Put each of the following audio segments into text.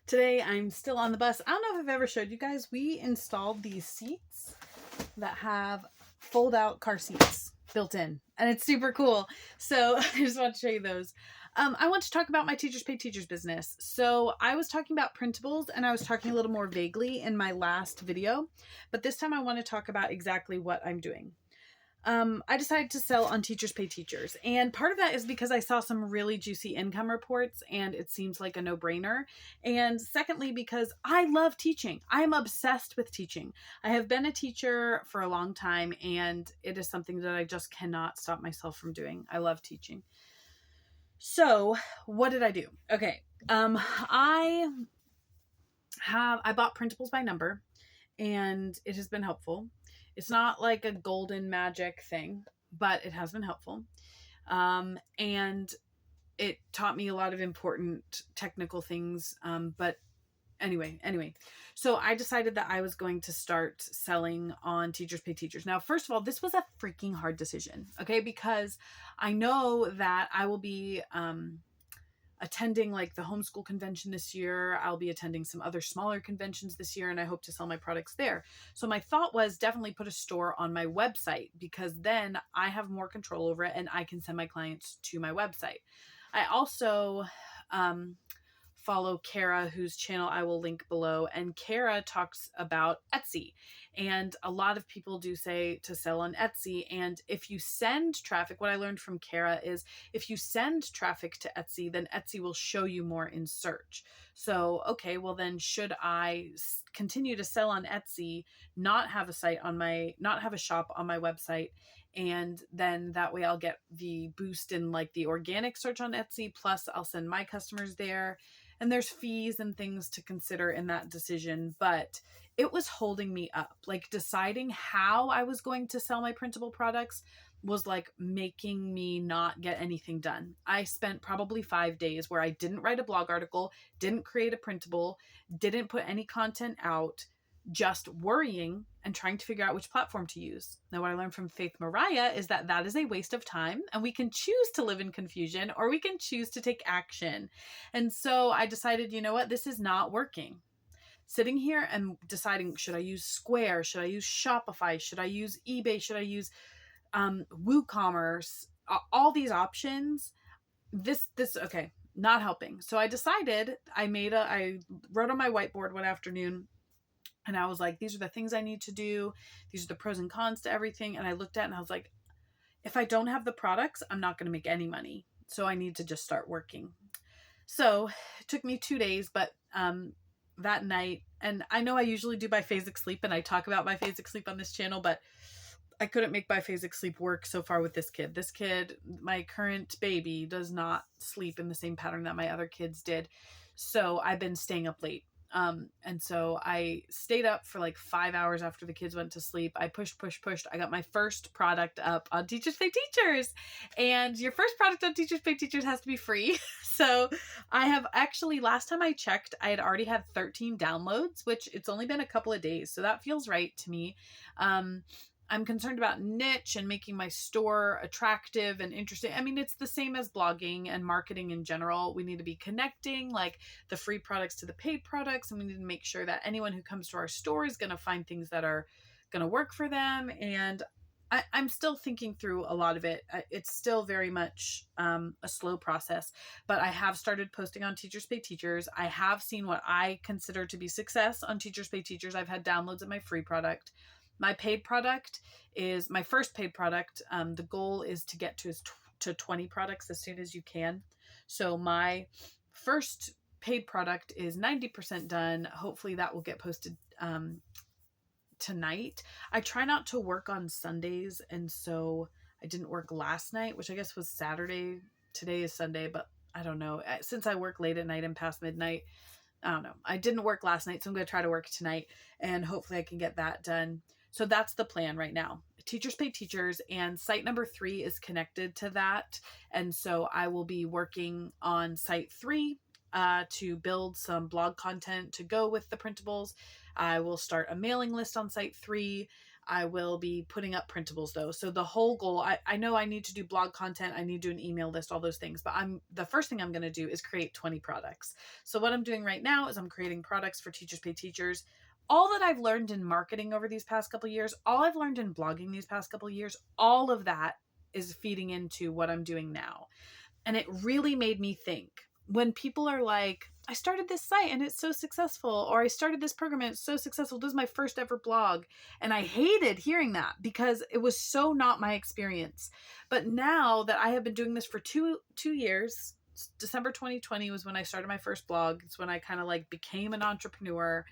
Today I'm still on the bus. I don't know if I've ever showed you guys, we installed these seats that have fold out car seats built in, and it's super cool. So I just want to show you those. I want to talk about my Teachers Pay Teachers business. So I was talking about printables and I was talking a little more vaguely in my last video, but this time I want to talk about exactly what I'm doing. I decided to sell on Teachers Pay Teachers. And part of that is because I saw some really juicy income reports and it seems like a no-brainer. And secondly, because I love teaching. I'm obsessed with teaching. I have been a teacher for a long time and it is something that I just cannot stop myself from doing. I love teaching. So what did I do? Okay. I bought Printables by number and it has been helpful. It's not like a golden magic thing, but it has been helpful. And it taught me a lot of important technical things. But anyway, so I decided that I was going to start selling on Teachers Pay Teachers. Now, first of all, this was a freaking hard decision, okay? Because I know that I will be, attending like the homeschool convention this year. I'll be attending some other smaller conventions this year and I hope to sell my products there. So my thought was definitely put a store on my website because then I have more control over it and I can send my clients to my website. I also follow Kara, whose channel I will link below, and Kara talks about Etsy. And a lot of people do say to sell on Etsy. And if you send traffic, what I learned from Kara is if you send traffic to Etsy, then Etsy will show you more in search. So, okay, well then should I continue to sell on Etsy, not have a shop on my website, and then that way I'll get the boost in like the organic search on Etsy, plus I'll send my customers there. And there's fees and things to consider in that decision, but it was holding me up. Like deciding how I was going to sell my printable products was like making me not get anything done. I spent probably 5 days where I didn't write a blog article, didn't create a printable, didn't put any content out, just worrying and trying to figure out which platform to use. Now, what I learned from Faith Mariah is that that is a waste of time and we can choose to live in confusion or we can choose to take action. And so I decided, you know what, this is not working. Sitting here and deciding, should I use Square? Should I use Shopify? Should I use eBay? Should I use WooCommerce? All these options. Okay, not helping. So I decided I wrote on my whiteboard one afternoon and I was like, these are the things I need to do. These are the pros and cons to everything. And I looked at it and I was like, if I don't have the products, I'm not going to make any money. So I need to just start working. So it took me 2 days, but that night, and I know I usually do biphasic sleep and I talk about biphasic sleep on this channel, but I couldn't make biphasic sleep work so far with this kid. This kid, my current baby, does not sleep in the same pattern that my other kids did. So I've been staying up late. And so I stayed up for like 5 hours after the kids went to sleep. I pushed. I got my first product up on Teachers Pay Teachers. And your first product on Teachers Pay Teachers has to be free. So I have actually, last time I checked, I had already had 13 downloads, which it's only been a couple of days. So that feels right to me. I'm concerned about niche and making my store attractive and interesting. I mean, it's the same as blogging and marketing in general. We need to be connecting like the free products to the paid products. And we need to make sure that anyone who comes to our store is going to find things that are going to work for them. And I'm still thinking through a lot of it. It's still very much a slow process, but I have started posting on Teachers Pay Teachers. I have seen what I consider to be success on Teachers Pay Teachers. I've had downloads of my free product. My paid product is my first paid product. The goal is to get to 20 products as soon as you can. So my first paid product is 90% done. Hopefully that will get posted tonight. I try not to work on Sundays, and so I didn't work last night, which I guess was Saturday. Today is Sunday, but I don't know. Since I work late at night and past midnight, I don't know. I didn't work last night, so I'm going to try to work tonight, and hopefully I can get that done. So that's the plan right now. Teachers Pay Teachers, and site number 3 is connected to that. And so I will be working on site 3 to build some blog content to go with the printables. I will start a mailing list on site 3. I will be putting up printables though. So the whole goal, I know I need to do blog content. I need to do an email list, all those things, but the first thing I'm going to do is create 20 products. So what I'm doing right now is I'm creating products for Teachers Pay Teachers. All that I've learned in marketing over these past couple of years, all I've learned in blogging these past couple of years, all of that is feeding into what I'm doing now. And it really made me think when people are like, I started this site and it's so successful, or I started this program and it's so successful. This is my first ever blog. And I hated hearing that because it was so not my experience. But now that I have been doing this for two years, December 2020 was when I started my first blog. It's when I kind of like became an entrepreneur.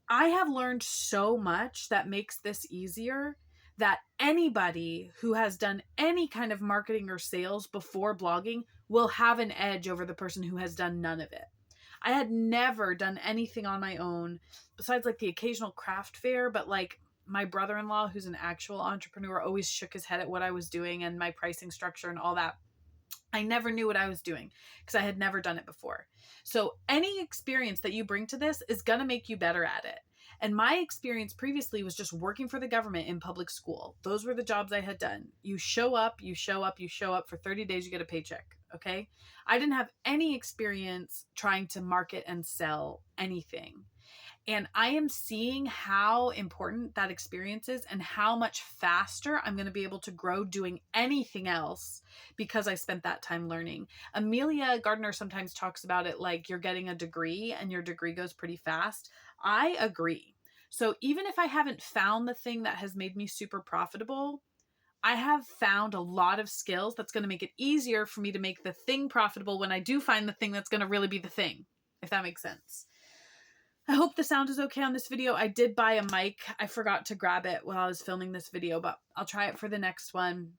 I have learned so much that makes this easier, that anybody who has done any kind of marketing or sales before blogging will have an edge over the person who has done none of it. I had never done anything on my own besides like the occasional craft fair, but like my brother-in-law, who's an actual entrepreneur, always shook his head at what I was doing and my pricing structure and all that. I never knew what I was doing because I had never done it before. So any experience that you bring to this is going to make you better at it. And my experience previously was just working for the government in public school. Those were the jobs I had done. You show up for 30 days, you get a paycheck. Okay. I didn't have any experience trying to market and sell anything. And I am seeing how important that experience is and how much faster I'm going to be able to grow doing anything else because I spent that time learning. Amelia Gardner sometimes talks about it like you're getting a degree and your degree goes pretty fast. I agree. So even if I haven't found the thing that has made me super profitable, I have found a lot of skills that's going to make it easier for me to make the thing profitable when I do find the thing that's going to really be the thing, if that makes sense. I hope the sound is okay on this video. I did buy a mic. I forgot to grab it while I was filming this video, but I'll try it for the next one.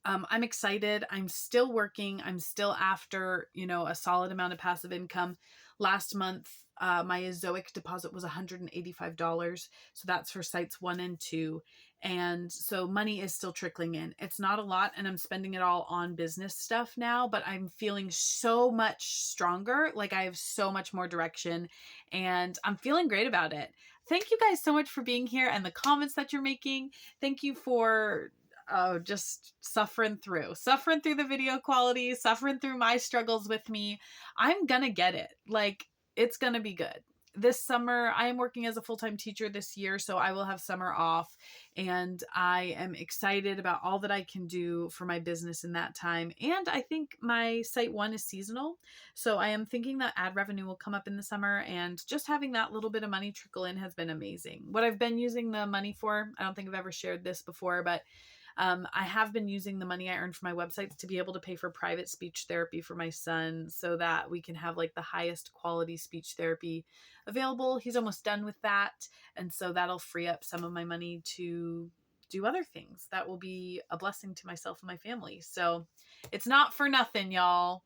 I'm excited. I'm still working. I'm still after, a solid amount of passive income. Last month, my Ezoic deposit was $185. So that's for sites 1 and 2. And so money is still trickling in. It's not a lot and I'm spending it all on business stuff now, but I'm feeling so much stronger. Like I have so much more direction and I'm feeling great about it. Thank you guys so much for being here and the comments that you're making. Thank you for just suffering through the video quality, suffering through my struggles with me. I'm gonna get it. Like, it's gonna be good. This summer, I am working as a full-time teacher this year, so I will have summer off, and I am excited about all that I can do for my business in that time. And I think my site 1 is seasonal, so I am thinking that ad revenue will come up in the summer, and just having that little bit of money trickle in has been amazing. What I've been using the money for, I don't think I've ever shared this before, but I have been using the money I earned from my websites to be able to pay for private speech therapy for my son so that we can have like the highest quality speech therapy available. He's almost done with that. And so that'll free up some of my money to do other things that will be a blessing to myself and my family. So it's not for nothing, y'all.